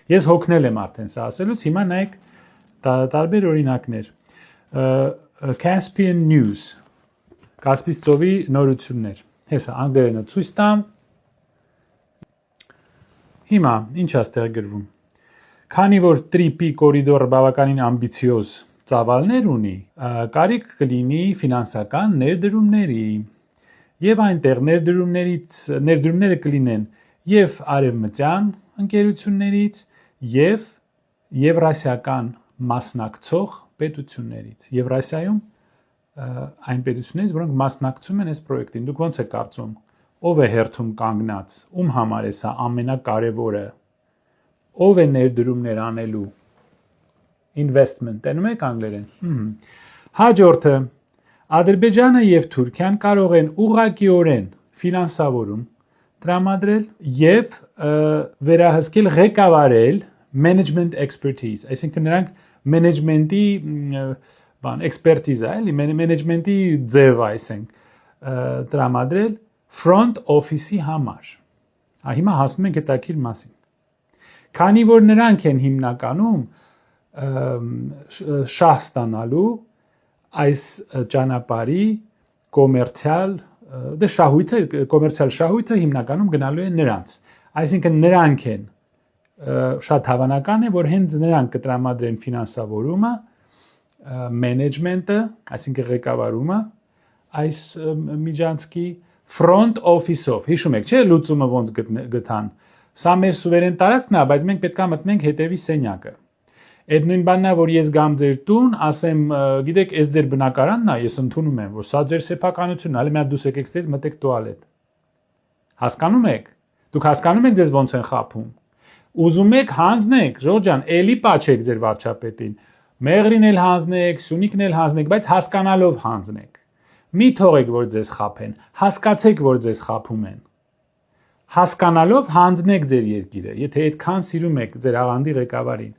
Ես հոգնել եմ արդեն սա ասելուց, հիմա նայեք տարբեր օրինակներ։ Caspian News, Կասպից ծովի նորություններ։ Հեսա անգլերենը ցույց տամ։ Հիմա ինչ է ստեղ գրվում։ Քանի որ տրիպի կորիդորը բավականին ամբիցիոզ ծավալներ ունի, կարիք կլինի ֆինանսական ներդրումների եւ այնտեղ ներդրումները կլինեն եւ արևմտյան ընկերություններից եւ եվրասիական մասնակցող պետություններից։ Եվրասիայում այն պետություններից, որոնք մասնակցում են այս պրոյեկտին։ Դուք ո՞նց եք կարծում, ով է հերթում կանգնած, ում համար է սա ամենակարևորը, ով է ներդրումներ անելու investment, տենում եք անգլերեն։ Հաջորդը, Ադրբեջանը եւ Թուրքիան կարող են ուղղակիորեն ֆինանսավորում տրամադրել եւ վերահսկել ղեկավարել management expertise, այսինքն նրանք մենեջմենտի էքսպերտիզա, էլի մենեջմենտի ձև, այսինքն տրամադրել front office-ի համար։ Հիմա հասնում ենք հետաքրքիր մասին։ Քանի որ նրանք են հիմնականում շահ ստանալու այս ճանապարհի կոմերցիալ շահույթը հիմնականում գնալու է նրանց։ Այսինքն նրանք են շատ հավանական է, որ հենց նրանք կտրամադրեն ֆինանսավորումը, management-ը, այսինքն ղեկավարումը այս միջանցքի front office-ով։ Հիշում եք, չէ՞, լուծումը ոնց գտան։ Սա մեր սուվերեն տարածքն է, բայց մենք պետք է մտնենք հետևի սենյակը։ Այդ նույն բանն է, որ ես գամ ձեր տուն, ասեմ, գիտեք, այս ձեր բնակարանն է, ես ընդունում եմ, որ սա ձեր սեփականությունն է, հələ մի հատ դուս եկեք ստից մտեք տուալետ։ Հասկանում եք։ Դուք հասկանում եք ձեզ ոնց են խաբում։ Ուզում եք հանձնեք, Ժորժ ջան, էլի պաչեք ձեր վարչապետին։ Մեղրին էլ հանձնեք, Սյունիքն էլ հանձնեք, բայց հասկանալով հանձնեք։ Մի թողեք, որ ձեզ խաբեն, հասկացեք, որ ձեզ խաբում են։ Հասկանալով հանձնեք ձեր երկիրը, եթե այդքան սիրում եք ձեր աղանդի ղեկավարին։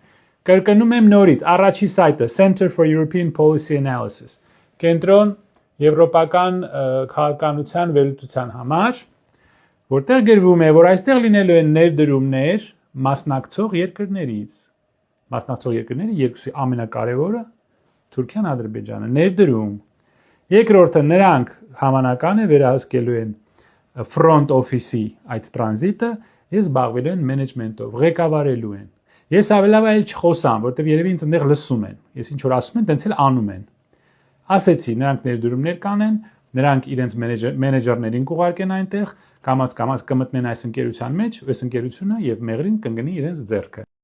Կրկնում եմ նորից, առաջի սայթը Center for European Policy Analysis, կենտրոն եվրոպական քաղաքականության վերլուծության համար, որտեղ գրվում է, որ այստեղ լինելու են ներդրումներ մասնակցող երկրներից։ Մասնակցող երկրները երկուսի ամենակարևորը Թուրքիան, Ադրբեջանը, ներդրում։ Երկրորդը նրանք հավանական է վերահսկելու են front office-ի այդ տրանզիտը, ես զբաղվելու են management-ով, ղեկավարելու են։ Ես ավելավ այլ չխոսամ, որտեվ երևի ինձ այնտեղ լսում են։ Ես ինչ որ ասում են, տենց էլ անում են։ Ասեցի, նրանք ներդրումներ կանեն, նրանք իրենց մենեջերներին կուղարկեն այնտեղ, կամաց կմտնեն այս ընկերության մեջ, այս ընկերությունը եւ մեղրին կընկնի իրենց ձեռքը։